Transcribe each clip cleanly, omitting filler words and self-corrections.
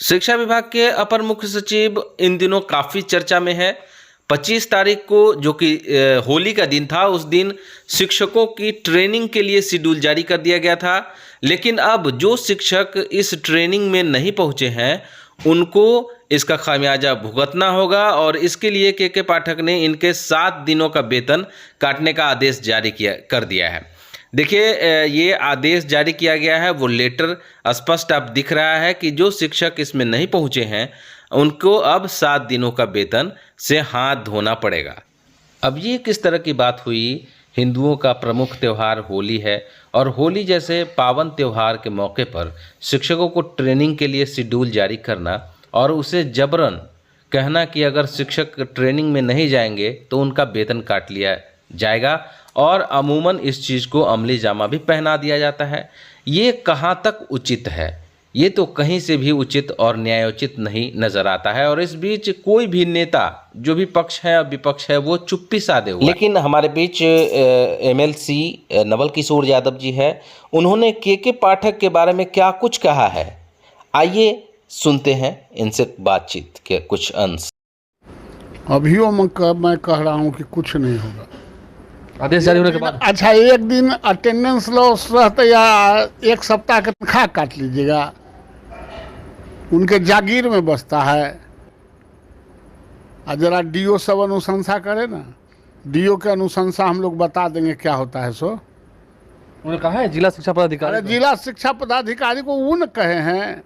शिक्षा विभाग के अपर मुख्य सचिव इन दिनों काफ़ी चर्चा में है। 25 तारीख को जो कि होली का दिन था, उस दिन शिक्षकों की ट्रेनिंग के लिए शेड्यूल जारी कर दिया गया था। लेकिन अब जो शिक्षक इस ट्रेनिंग में नहीं पहुंचे हैं, उनको इसका खामियाजा भुगतना होगा और इसके लिए के पाठक ने इनके 7 दिनों का वेतन काटने का आदेश जारी कर दिया है। देखिए, ये आदेश जारी किया गया है, वो लेटर स्पष्ट अब दिख रहा है कि जो शिक्षक इसमें नहीं पहुंचे हैं उनको अब 7 दिनों का वेतन से हाथ धोना पड़ेगा। अब ये किस तरह की बात हुई? हिंदुओं का प्रमुख त्यौहार होली है और होली जैसे पावन त्यौहार के मौके पर शिक्षकों को ट्रेनिंग के लिए शेड्यूल जारी करना और उसे जबरन कहना कि अगर शिक्षक ट्रेनिंग में नहीं जाएंगे तो उनका वेतन काट लिया जाएगा और अमूमन इस चीज़ को अमली जामा भी पहना दिया जाता है। ये कहाँ तक उचित है? ये तो कहीं से भी उचित और न्यायोचित नहीं नज़र आता है। और इस बीच कोई भी नेता, जो भी पक्ष है और विपक्ष है, वो चुप्पी साधे हुए। लेकिन हमारे बीच एमएलसी नवल किशोर यादव जी है। उन्होंने के पाठक के बारे में क्या कुछ कहा है, आइए सुनते हैं इनसे बातचीत के कुछ अंश। अभियो मैं कह रहा हूँ कि कुछ नहीं होगा आदेश जारी होने के बाद। अच्छा, एक दिन अटेंडेंस लॉस रहता या एक सप्ताह का तनख्वाह काट लीजिएगा, उनके जागीर में बसता है। और जरा डीओ सब अनुशंसा करे ना, डीओ के अनुशंसा हम लोग बता देंगे क्या होता है। सो उन्होंने कहा है जिला शिक्षा पदाधिकारी, अरे जिला शिक्षा पदाधिकारी को वो न कहे हैं,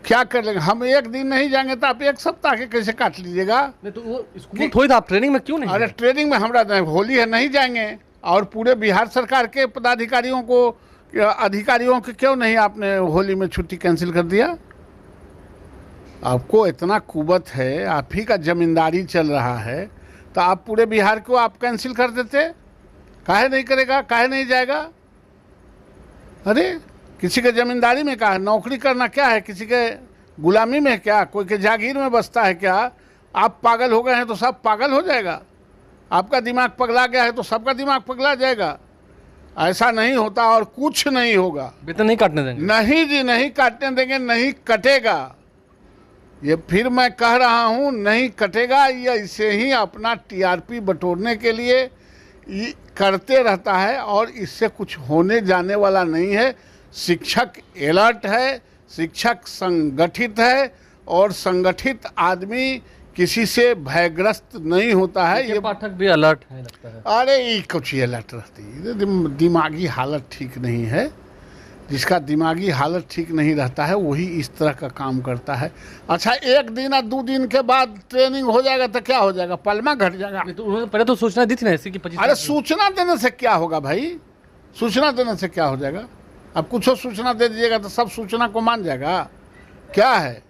क्या कर लेंगे हम? एक दिन नहीं जाएंगे तो आप एक सप्ताह के कैसे काट लीजिएगा? नहीं तो वो स्कूल थोड़ी था, आप ट्रेनिंग में क्यों नहीं? अरे ट्रेनिंग में हमारा होली है, नहीं जाएंगे। और पूरे बिहार सरकार के पदाधिकारियों को, अधिकारियों के क्यों नहीं आपने होली में छुट्टी कैंसिल कर दिया? आपको इतना कुवत है, आप ही का जमींदारी चल रहा है, तो आप पूरे बिहार को आप कैंसिल कर देते। काहे नहीं करेगा, काहे नहीं जाएगा? अरे किसी के जमींदारी में क्या है? नौकरी करना क्या है? किसी के गुलामी में क्या? कोई के जागीर में बसता है क्या? आप पागल हो गए हैं तो सब पागल हो जाएगा। आपका दिमाग पगला गया है तो सबका दिमाग पगला जाएगा। ऐसा नहीं होता और कुछ नहीं होगा। वेतन नहीं काटने देंगे? नहीं जी, नहीं काटने देंगे, नहीं कटेगा। ये फिर मैं कह रहा हूँ, नहीं कटेगा। ये ऐसे ही अपना टीआरपी बटोरने के लिए करते रहता है और इससे कुछ होने जाने वाला नहीं है। शिक्षक अलर्ट है, शिक्षक संगठित है और संगठित आदमी किसी से भयग्रस्त नहीं होता है। ये पाठक भी अलर्ट है लगता है। अरे ये कुछ अलर्ट रहती है, दिमागी हालत ठीक नहीं है। जिसका दिमागी हालत ठीक नहीं रहता है वही इस तरह का काम करता है। अच्छा, एक दिन या 2 दिन के बाद ट्रेनिंग हो जाएगा तो क्या हो जाएगा? पलमा घट जाएगा। तो उन्होंने पहले तो सूचना दी थी ना ऐसी कि 25। अरे सूचना देने से क्या होगा भाई? सूचना देने से क्या हो जाएगा? अब कुछ सूचना दे दीजिएगा तो सब सूचना को मान जाएगा? क्या है,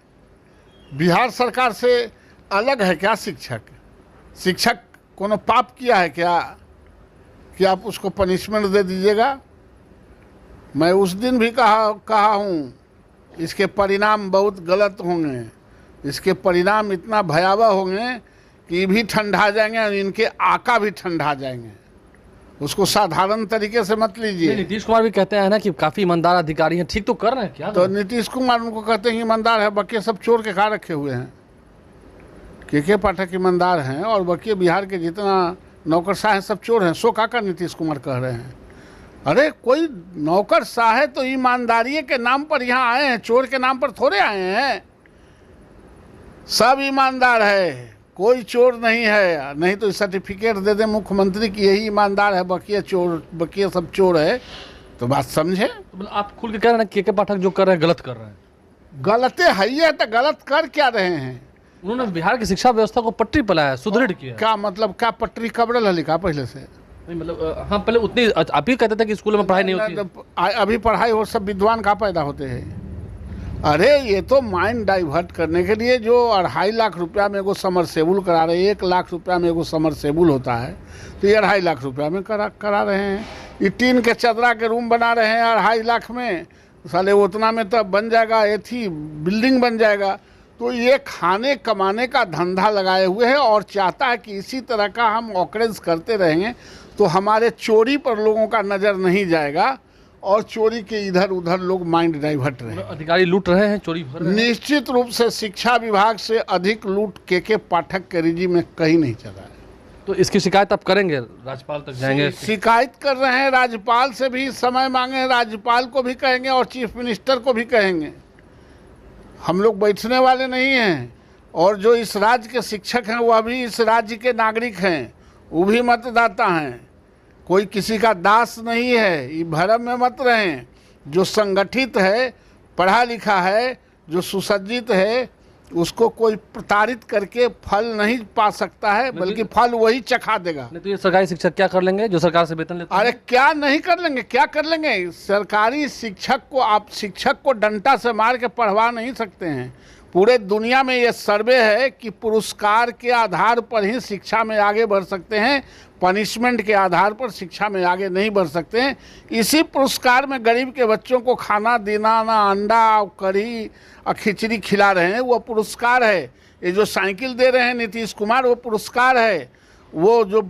बिहार सरकार से अलग है क्या शिक्षक? शिक्षक कोनो पाप किया है क्या कि आप उसको पनिशमेंट दे दीजिएगा? मैं उस दिन भी कहा हूँ, इसके परिणाम बहुत गलत होंगे। इसके परिणाम इतना भयावह होंगे कि ये भी ठंडा जाएंगे और इनके आका भी ठंडा जाएंगे। उसको साधारण तरीके से मत लीजिए। नीतीश कुमार भी कहते हैं ना कि काफी ईमानदार अधिकारी हैं, ठीक तो कर रहे हैं क्या? तो नीतीश कुमार उनको कहते हैं ईमानदार है, बाकी सब चोर के खा रखे हुए हैं। के पाठक ईमानदार हैं और बाकी बिहार के जितना नौकरशाह हैं सब चोर हैं। सो काका नीतीश कुमार कह रहे हैं। अरे कोई नौकरशाह है तो ईमानदारी के नाम पर यहाँ आए हैं, चोर के नाम पर थोड़े आए हैं। सब ईमानदार है, कोई चोर नहीं है। नहीं तो सर्टिफिकेट दे दे मुख्यमंत्री की यही ईमानदार है, बकिया चोर, बकिया सब चोर है। तो बात समझे? तो आप खुल के कह रहे हैं के पाठक जो कर रहे हैं गलत कर रहे हैं। गलते है ये, तो गलत कर क्या रहे हैं? उन्होंने बिहार की शिक्षा व्यवस्था को पटरी पलाया, सुदृढ़ किया। क्या मतलब? क्या पटरी कब्र लिखा पहले से? नहीं मतलब हाँ, पहले उतनी आप ही कहते थे कि स्कूल में पढ़ाई नहीं होती है। अभी पढ़ाई हो, सब विद्वान कहाँ पैदा होते हैं? अरे ये तो माइंड डाइवर्ट करने के लिए जो 2.5 लाख रुपया में एगो समरसेबुल करा रहे हैं। 1 लाख रुपया में एगो समरसेबुल होता है, तो ये 2.5 लाख रुपया में करा रहे हैं। ये टीन के चदरा के रूम बना रहे हैं 2.5 लाख में। साले उतना में तो बन जाएगा, एथी बिल्डिंग बन जाएगा। तो ये खाने कमाने का धंधा लगाए हुए है और चाहता है कि इसी तरह का हम ऑकरेंस करते रहेंगे तो हमारे चोरी पर लोगों का नज़र नहीं जाएगा और चोरी के इधर उधर लोग माइंड डाइवर्ट रहे हैं। अधिकारी लूट रहे हैं, चोरी भर रहे हैं। निश्चित रूप से शिक्षा विभाग से अधिक लूट के पाठक के रिजी में कहीं नहीं चला है। तो इसकी शिकायत आप करेंगे, राज्यपाल तक जाएंगे? शिकायत कर रहे हैं, राज्यपाल से भी समय मांगे, राज्यपाल को भी कहेंगे और चीफ मिनिस्टर को भी कहेंगे। हम लोग बैठने वाले नहीं हैं। और जो इस राज्य के शिक्षक हैं वह भी इस राज्य के नागरिक हैं, वो भी मतदाता हैं। कोई किसी का दास नहीं है, ये भरम में मत रहें। जो संगठित है, पढ़ा लिखा है, जो सुसज्जित है, उसको कोई प्रताड़ित करके फल नहीं पा सकता है, बल्कि फल वही चखा देगा। नहीं तो ये सरकारी शिक्षक क्या कर लेंगे जो सरकार से वेतन लेते हैं? अरे क्या नहीं कर लेंगे, क्या कर लेंगे? सरकारी शिक्षक को आप शिक्षक को डंडा से मार के पढ़वा नहीं सकते हैं। पूरे दुनिया में ये सर्वे है कि पुरस्कार के आधार पर ही शिक्षा में आगे बढ़ सकते हैं, पनिशमेंट के आधार पर शिक्षा में आगे नहीं बढ़ सकते हैं। इसी पुरस्कार में गरीब के बच्चों को खाना देना, ना अंडा, कढ़ी और खिचड़ी खिला रहे हैं, वो पुरस्कार है। ये जो साइकिल दे रहे हैं नीतीश कुमार, वो पुरस्कार है। वो जो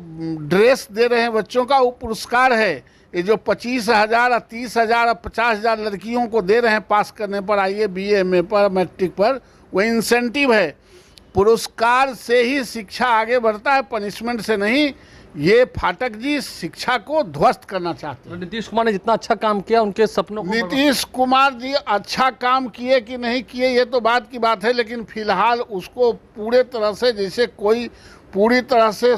ड्रेस दे रहे हैं बच्चों का, वो पुरस्कार है। ये जो 25,000 और 30,000 और 50,000 लड़कियों को दे रहे हैं पास करने पर, IAS BA MA पर, मैट्रिक पर, वो इंसेंटिव है। पुरस्कार से ही शिक्षा आगे बढ़ता है, पनिशमेंट से नहीं। ये फाटक जी शिक्षा को ध्वस्त करना चाहते हैं। नीतीश कुमार ने जितना अच्छा काम किया, उनके सपनों को नीतीश कुमार जी अच्छा काम किए कि नहीं किए ये तो बात की बात है, लेकिन फिलहाल उसको पूरे तरह से, जैसे कोई पूरी तरह से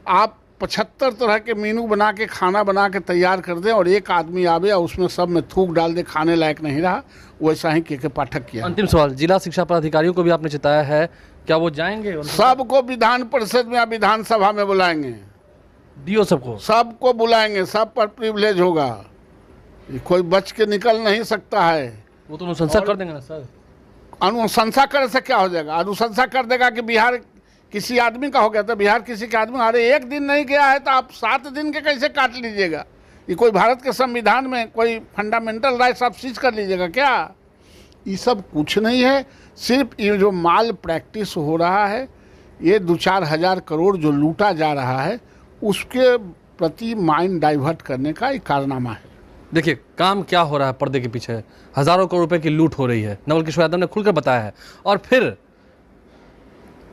आप 75 तरह के मेनू बना के, खाना बना के तैयार कर दें और एक आदमी आवे और उसमें सब में थूक डाल दे, खाने लायक नहीं रहा, वैसा ही के पाठक किया। अंतिम सवाल, जिला शिक्षा पदाधिकारियों को भी आपने चिताया है, क्या वो जाएंगे? सबको विधान परिषद में या विधानसभा में बुलाएंगे, डीओ सबको बुलाएंगे, सब पर प्रिविलेज होगा। कोई बच के निकल नहीं सकता है। वो तो अनुशंसा कर देंगे ना सर? अनुशंसा करने से क्या हो जाएगा? अनुशंसा कर देगा कि बिहार किसी आदमी का हो गया, तो बिहार किसी के आदमी, अरे एक दिन नहीं गया है तो आप 7 दिन के कैसे काट लीजिएगा? ये कोई भारत के संविधान में कोई फंडामेंटल राइट्स आप सीज कर लीजिएगा क्या? ये सब कुछ नहीं है। सिर्फ ये जो माल प्रैक्टिस हो रहा है, ये 2-4 हज़ार करोड़ जो लूटा जा रहा है, उसके प्रति माइंड डाइवर्ट करने का एक कारनामा है। देखिए काम क्या हो रहा है पर्दे के पीछे, हजारों करोड़ रुपए की लूट हो रही है। नवल किशोर यादव ने खुलकर बताया है। और फिर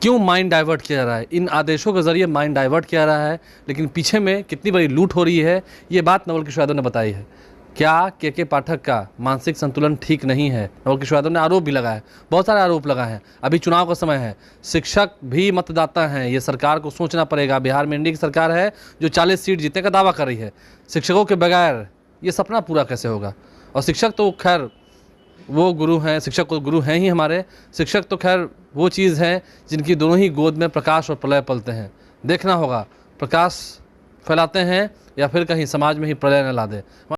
क्यों माइंड डाइवर्ट किया जा रहा है? इन आदेशों के जरिए माइंड डाइवर्ट किया जा रहा है, लेकिन पीछे में कितनी बड़ी लूट हो रही है, ये बात नवल किशोर यादव ने बताई है। क्या के पाठक का मानसिक संतुलन ठीक नहीं है? नवल किशोर यादव ने आरोप भी लगाया, बहुत सारे आरोप लगाए हैं। अभी चुनाव का समय है, शिक्षक भी मतदाता हैं, ये सरकार को सोचना पड़ेगा। बिहार में इंडी की सरकार है जो 40 सीट जीतने का दावा कर रही है। शिक्षकों के बगैर ये सपना पूरा कैसे होगा? और शिक्षक तो खैर वो गुरु हैं, शिक्षक को गुरु हैं ही हमारे। शिक्षक तो खैर वो चीज़ है जिनकी दोनों ही गोद में प्रकाश और प्रलय पलते हैं। देखना होगा प्रकाश फैलाते हैं या फिर कहीं समाज में ही प्रलय न ला दे।